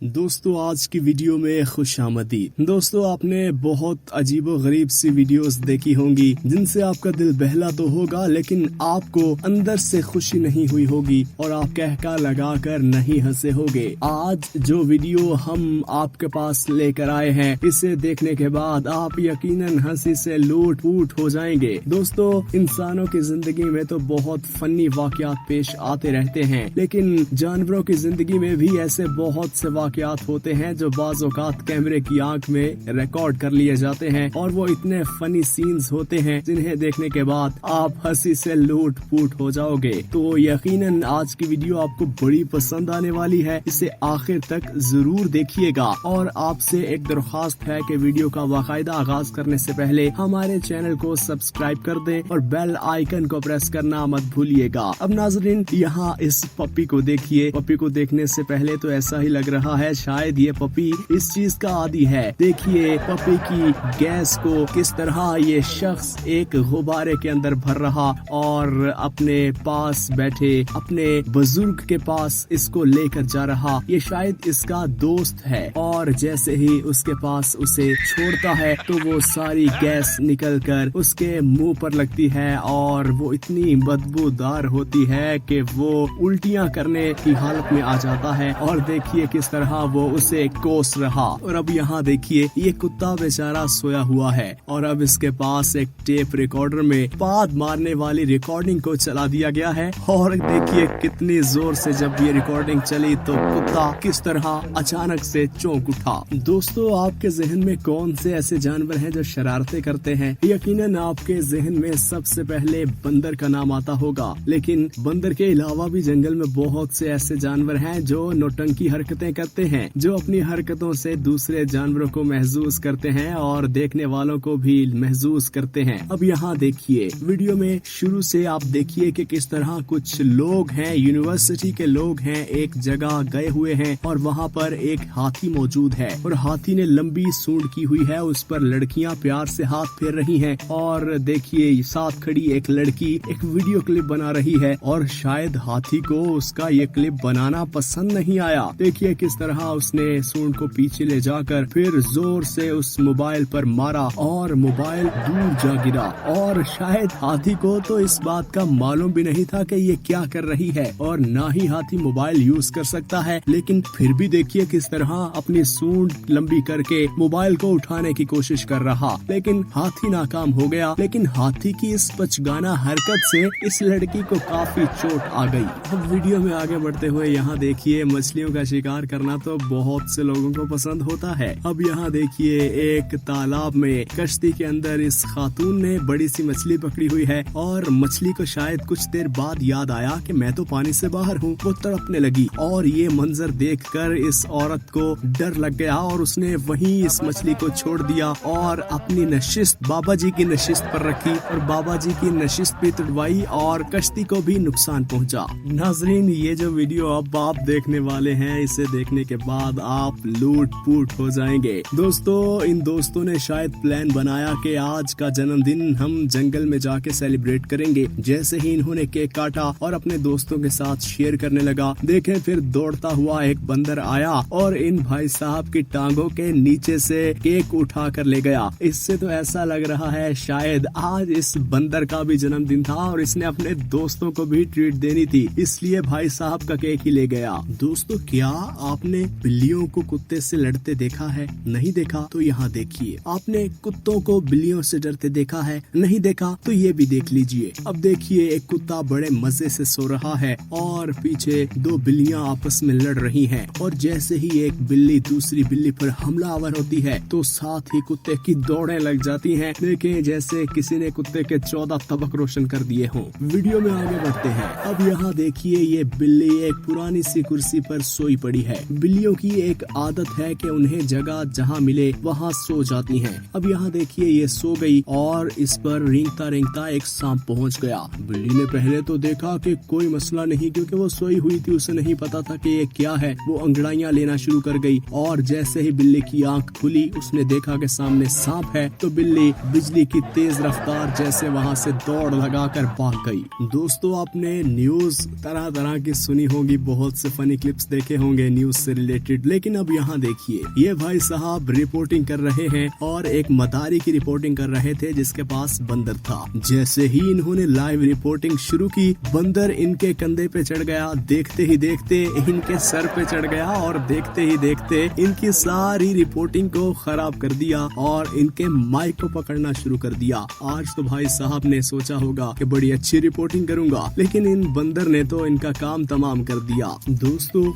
दोस्तों आज की वीडियो में खुशामदीद। दोस्तों आपने बहुत अजीबो गरीब सी वीडियोस देखी होंगी जिनसे आपका दिल बहला तो होगा लेकिन आपको अंदर से खुशी नहीं हुई होगी और आप कहका लगा कर नहीं हंसे होगे। आज जो वीडियो हम आपके पास लेकर आए हैं इसे देखने के बाद आप यकीनन हंसी से लूट फूट हो जाएंगे। दोस्तों इंसानों की जिंदगी में तो बहुत फनी वाकयात पेश आते रहते हैं लेकिन जानवरों की जिंदगी में भी ऐसे बहुत से वाकयात होते हैं जो बाज़ औक़ात कैमरे की आंख में रिकॉर्ड कर लिए जाते हैं और वो इतने फनी सीन्स होते हैं जिन्हें देखने के बाद आप हंसी से लूट फूट हो जाओगे। तो यकीनन आज की वीडियो आपको बड़ी पसंद आने वाली है, इसे आखिर तक जरूर देखिएगा। और आपसे एक दरख्वास्त है कि वीडियो का बाकायदा आगाज करने से पहले हमारे चैनल को सब्सक्राइब कर दें और बेल आइकन को प्रेस करना मत भूलिएगा। अब नाजरीन यहाँ इस पप्पी को देखिए। पप्पी को देखने से पहले तो ऐसा ही लग रहा है शायद ये पपी इस चीज का आदी है। देखिए पपी की गैस को किस तरह ये शख्स एक गुब्बारे के अंदर भर रहा और अपने पास बैठे अपने बुजुर्ग के पास इसको लेकर जा रहा। ये शायद इसका दोस्त है और जैसे ही उसके पास उसे छोड़ता है तो वो सारी गैस निकलकर उसके मुंह पर लगती है और वो इतनी बदबूदार होती है कि वो उल्टियां करने की हालत में आ जाता है। और देखिए किस तरह वो उसे कोस रहा। और अब यहाँ देखिए ये कुत्ता बेचारा सोया हुआ है और अब इसके पास एक टेप रिकॉर्डर में पाद मारने वाली रिकॉर्डिंग को चला दिया गया है और देखिए कितनी जोर से जब ये रिकॉर्डिंग चली तो कुत्ता किस तरह अचानक से चौंक उठा। दोस्तों आपके जहन में कौन से ऐसे जानवर हैं जो शरारतें करते हैं? यकीनन आपके जहन में सबसे पहले बंदर का नाम आता होगा, लेकिन बंदर के अलावा भी जंगल में बहुत से ऐसे जानवर हैं जो नौटंकी हरकतें करते हैं, जो अपनी हरकतों से दूसरे जानवरों को महसूस करते हैं और देखने वालों को भी महसूस करते हैं। अब यहाँ देखिए वीडियो में शुरू से आप देखिए कि किस तरह कुछ लोग हैं, यूनिवर्सिटी के लोग हैं, एक जगह गए हुए हैं और वहाँ पर एक हाथी मौजूद है और हाथी ने लंबी सूंड की हुई है, उस पर लड़कियाँ प्यार से हाथ फेर रही हैं और देखिए साथ खड़ी एक लड़की एक वीडियो क्लिप बना रही है और शायद हाथी को उसका ये क्लिप बनाना पसंद नहीं आया। देखिए किस तरह उसने सूंड को पीछे ले जाकर फिर जोर से उस मोबाइल पर मारा और मोबाइल दूर जा गिरा। और शायद हाथी को तो इस बात का मालूम भी नहीं था कि ये क्या कर रही है और ना ही हाथी मोबाइल यूज कर सकता है, लेकिन फिर भी देखिए किस तरह अपनी सूंड लंबी करके मोबाइल को उठाने की कोशिश कर रहा, लेकिन हाथी नाकाम हो गया। लेकिन हाथी की इस बचगाना हरकत से इस लड़की को काफी चोट आ गई। अब वीडियो में आगे बढ़ते हुए यहाँ देखिए मछलियों का शिकार करना तो बहुत से लोगों को पसंद होता है। अब यहाँ देखिए एक तालाब में कश्ती के अंदर इस खातून ने बड़ी सी मछली पकड़ी हुई है और मछली को शायद कुछ देर बाद याद आया कि मैं तो पानी से बाहर हूँ। वो तड़पने लगी और ये मंजर देखकर इस औरत को डर लग गया और उसने वहीं इस मछली को छोड़ दिया और अपनी नशिस्त बाबा जी की नशिस्त पर रखी और बाबा जी की नशिस्त भी तुड़वाई और कश्ती को भी नुकसान पहुँचा। नाजरीन ये जो वीडियो अब आप देखने वाले हैं इसे देखने के बाद आप लूट फूट हो जाएंगे। दोस्तों इन दोस्तों ने शायद प्लान बनाया कि आज का जन्मदिन हम जंगल में जाके सेलिब्रेट करेंगे। जैसे ही इन्होंने केक काटा और अपने दोस्तों के साथ शेयर करने लगा, देखें फिर दौड़ता हुआ एक बंदर आया और इन भाई साहब की टांगों के नीचे से केक उठा कर ले गया। इससे तो ऐसा लग रहा है शायद आज इस बंदर का भी जन्मदिन था और इसने अपने दोस्तों को भी ट्रीट देनी थी, इसलिए भाई साहब का केक ही ले गया। दोस्तों क्या आपने बिल्लियों को कुत्ते से लड़ते देखा है? नहीं देखा तो यहाँ देखिए। आपने कुत्तों को बिल्लियों से डरते देखा है? नहीं देखा तो ये भी देख लीजिए। अब देखिए एक कुत्ता बड़े मजे से सो रहा है और पीछे दो बिल्लियां आपस में लड़ रही हैं और जैसे ही एक बिल्ली दूसरी बिल्ली पर हमलावर होती है तो साथ ही कुत्ते की दौड़ें लग जाती हैं। देखें जैसे किसी ने कुत्ते के 14 तबक रोशन कर दिए हों। वीडियो में आगे बढ़ते हैं। अब यहाँ देखिए ये बिल्ली एक पुरानी सी कुर्सी पर सोई पड़ी है। बिल्लियों की एक आदत है कि उन्हें जगह जहाँ मिले वहाँ सो जाती हैं। अब यहाँ देखिए ये सो गई और इस पर रेंगता रेंगता एक सांप पहुँच गया। बिल्ली ने पहले तो देखा कि कोई मसला नहीं क्योंकि वो सोई हुई थी, उसे नहीं पता था कि ये क्या है। वो अंगड़ाइयाँ लेना शुरू कर गई और जैसे ही बिल्ली की आंख खुली उसने देखा कि सामने सांप है तो बिल्ली बिजली की तेज रफ्तार जैसे वहाँ से दौड़ लगाकर भाग गई। दोस्तों आपने न्यूज तरह तरह की सुनी होगी, बहुत से फनी क्लिप्स देखे होंगे न्यूज से से रिलेटेड। लेकिन अब यहाँ देखिए, ये भाई साहब रिपोर्टिंग कर रहे हैं और एक मदारी की रिपोर्टिंग कर रहे थे जिसके पास बंदर था। जैसे ही इन्होंने लाइव रिपोर्टिंग शुरू की, बंदर इनके कंधे पे चढ़ गया, देखते ही देखते इनके सर पे चढ़ गया और देखते ही देखते इनकी सारी रिपोर्टिंग को खराब कर दिया और इनके माइक को पकड़ना शुरू कर दिया। आज तो भाई साहब ने सोचा होगा कि बड़ी अच्छी रिपोर्टिंग करूंगा, लेकिन इन बंदर ने तो इनका काम तमाम कर दिया। दोस्तों,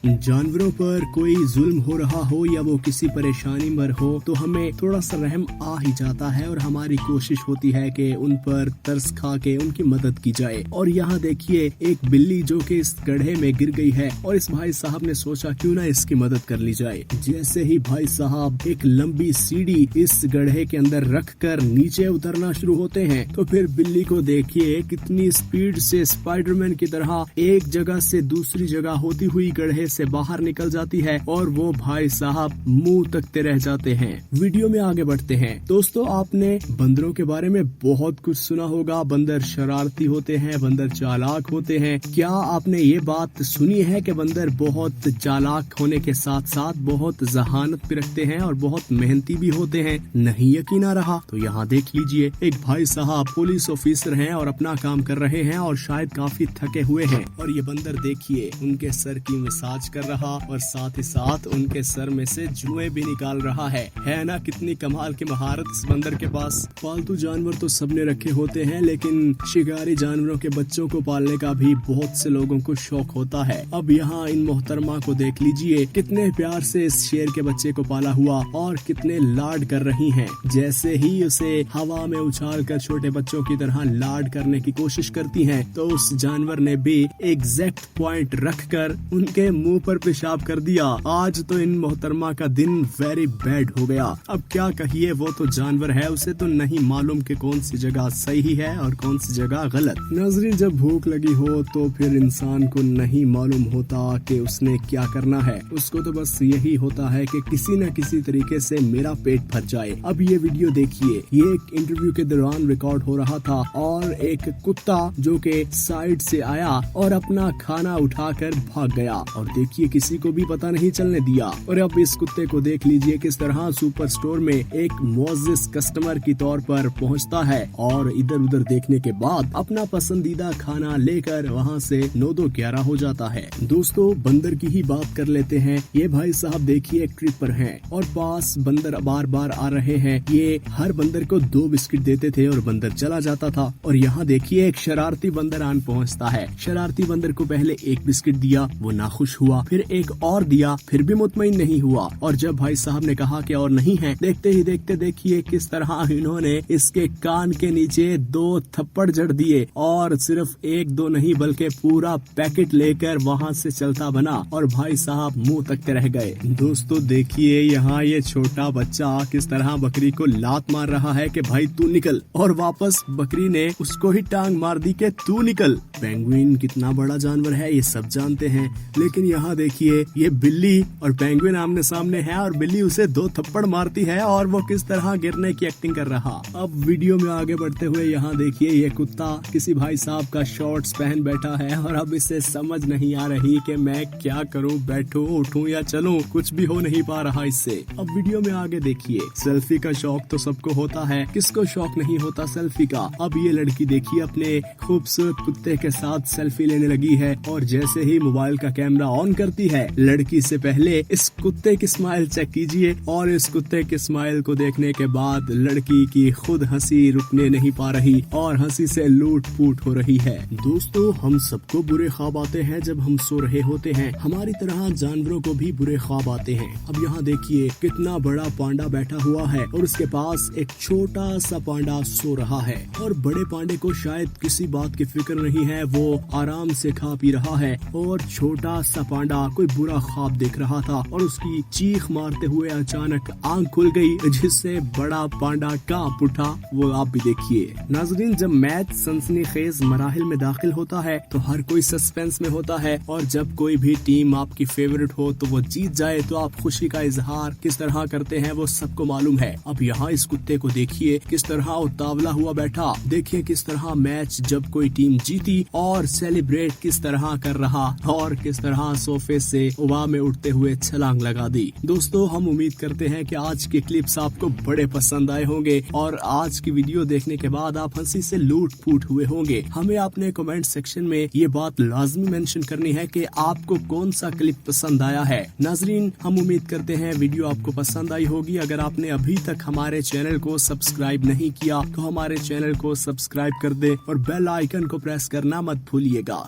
जानवरों पर कोई जुल्म हो रहा हो या वो किसी परेशानी में हो तो हमें थोड़ा सा रहम आ ही जाता है और हमारी कोशिश होती है कि उन पर तरस खा के उनकी मदद की जाए। और यहाँ देखिए, एक बिल्ली जो कि इस गड्ढे में गिर गई है और इस भाई साहब ने सोचा क्यों ना इसकी मदद कर ली जाए। जैसे ही भाई साहब एक लंबी सीढ़ी इस गड्ढे के अंदर रख कर नीचे उतरना शुरू होते हैं तो फिर बिल्ली को देखिए कितनी स्पीड से स्पाइडरमैन की तरह एक जगह से दूसरी जगह होती हुई गड्ढे से बाहर निकल जाती है और वो भाई साहब मुंह तकते रह जाते हैं। वीडियो में आगे बढ़ते हैं। दोस्तों, आपने बंदरों के बारे में बहुत कुछ सुना होगा। बंदर शरारती होते हैं, बंदर चालाक होते हैं। क्या आपने ये बात सुनी है कि बंदर बहुत चालाक होने के साथ साथ बहुत जहानत भी रखते हैं और बहुत मेहनती भी होते हैं? नहीं यकीन आ रहा तो यहाँ देख लीजिए, एक भाई साहब पुलिस ऑफिसर हैं और अपना काम कर रहे हैं और शायद काफी थके हुए हैं और ये बंदर देखिए उनके सर की मसाज कर रहा और साथ ही साथ उनके सर में से जुएं भी निकाल रहा है ना? कितनी कमाल की महारत इस बंदर के पास। पालतू जानवर तो सबने रखे होते हैं, लेकिन शिकारी जानवरों के बच्चों को पालने का भी बहुत से लोगों को शौक होता है। अब यहाँ इन मोहतरमा को देख लीजिए, कितने प्यार से इस शेर के बच्चे को पाला हुआ और कितने लाड कर रही हैं। जैसे ही उसे हवा में उछाल कर छोटे बच्चों की तरह लाड करने की कोशिश करती हैं, तो उस जानवर ने भी एग्जैक्ट पॉइंट रख कर उनके मुंह पर पेशाब कर दिया। आज तो इन मोहतरमा का दिन वेरी बैड हो गया। अब क्या कहिए, वो तो जानवर है, उसे तो नहीं मालूम कि कौन सी जगह सही है और कौन सी जगह गलत। नाज़रीन, जब भूख लगी हो तो फिर इंसान को नहीं मालूम होता कि उसने क्या करना है। उसको तो बस यही होता है कि किसी न किसी तरीके से मेरा पेट भर जाए। अब ये वीडियो देखिए, ये एक इंटरव्यू के दौरान रिकॉर्ड हो रहा था और एक कुत्ता जो के साइड से आया और अपना खाना उठाकर भाग गया और देखिए किसी को भी पता नहीं चलने दिया। और अब इस कुत्ते को देख लीजिए किस तरह सुपर स्टोर में एक मुअज़्ज़िज़ कस्टमर की तौर पर पहुंचता है और इधर उधर देखने के बाद अपना पसंदीदा खाना लेकर वहां से 9-11 हो जाता है। दोस्तों, बंदर की ही बात कर लेते हैं। ये भाई साहब देखिए एक ट्रिप पर हैं और पास बंदर बार बार आ रहे हैं। ये हर बंदर को 2 बिस्किट देते थे और बंदर चला जाता था। और यहाँ देखिए एक शरारती बंदर आन पहुँचता है। शरारती बंदर को पहले 1 बिस्किट दिया, वो नाखुश हुआ, फिर एक और दिया, फिर भी मुतमईन नहीं हुआ। और जब भाई साहब ने कहा कि और नहीं है, देखते ही देखते देखिए किस तरह इन्होंने इसके कान के नीचे 2 थप्पड़ जड़ दिए और सिर्फ 1-2 नहीं बल्कि पूरा पैकेट लेकर वहाँ से चलता बना और भाई साहब मुंह तकते रह गए। दोस्तों देखिए, यहाँ ये छोटा बच्चा किस तरह बकरी को लात मार रहा है कि भाई तू निकल, और वापस बकरी ने उसको ही टांग मार दी कि तू निकल। पेंगुइन कितना बड़ा जानवर है ये सब जानते हैं, लेकिन यहाँ देखिए ये बिल्ली और पेंगुइन आमने सामने है और बिल्ली उसे 2 थप्पड़ मारती है और वो किस तरह गिरने की एक्टिंग कर रहा। अब वीडियो में आगे बढ़ते हुए यहाँ देखिए ये कुत्ता किसी भाई साहब का शॉर्ट्स पहन बैठा है और अब इसे समझ नहीं आ रही कि मैं क्या करूँ, बैठूं, उठूं या चलूं, कुछ भी हो नहीं पा रहा इससे। अब वीडियो में आगे देखिए, सेल्फी का शौक तो सबको होता है, किसको शौक नहीं होता सेल्फी का। अब ये लड़की देखिए अपने खूबसूरत कुत्ते के साथ सेल्फी लेने लगी है और जैसे ही मोबाइल का कैमरा ऑन करती है, लड़की से पहले इस कुत्ते की स्माइल चेक कीजिए और इस कुत्ते की स्माइल को देखने के बाद लड़की की खुद हंसी रुकने नहीं पा रही और हंसी से लूट फूट हो रही है। दोस्तों, हम सबको बुरे ख्वाब आते हैं जब हम सो रहे होते हैं, हमारी तरह जानवरों को भी बुरे ख्वाब आते हैं। अब यहाँ देखिए कितना बड़ा पांडा बैठा हुआ है और उसके पास एक छोटा सा पांडा सो रहा है और बड़े पांडे को शायद किसी बात की फिक्र नहीं है, वो आराम से खा पी रहा है और छोटा सा पांडा कोई बुरा ख्वाब देख रहा था और उसकी चीख मारते हुए अचानक आंख खुल गई जिससे बड़ा पांडा कांप उठा। वो आप भी देखिए। नाज़रीन, जब मैच सनसनीखेज मराहिल में दाखिल होता है तो हर कोई सस्पेंस में होता है और जब कोई भी टीम आपकी फेवरेट हो तो वो जीत जाए तो आप खुशी का इजहार किस तरह करते हैं वो सबको मालूम है। अब यहाँ इस कुत्ते को देखिए किस तरह उतावला हुआ बैठा, देखिए किस तरह मैच जब कोई टीम जीती और सेलिब्रेट किस तरह कर रहा और किस तरह सोफे से हवा में उड़ते हुए छलांग लगा दी। दोस्तों हम उम्मीद करते हैं कि आज के क्लिप्स आपको बड़े पसंद आए होंगे और आज की वीडियो देखने के बाद आप हंसी से लूट-फूट हुए होंगे। हमें अपने कमेंट सेक्शन में ये बात लाजमी मेंशन करनी है कि आपको कौन सा क्लिप पसंद आया है। नाजरीन हम उम्मीद करते हैं वीडियो आपको पसंद आई होगी। अगर आपने अभी तक हमारे चैनल को सब्सक्राइब नहीं किया तो हमारे चैनल को सब्सक्राइब कर दे और बेल आइकन को प्रेस करना मत भूलिएगा।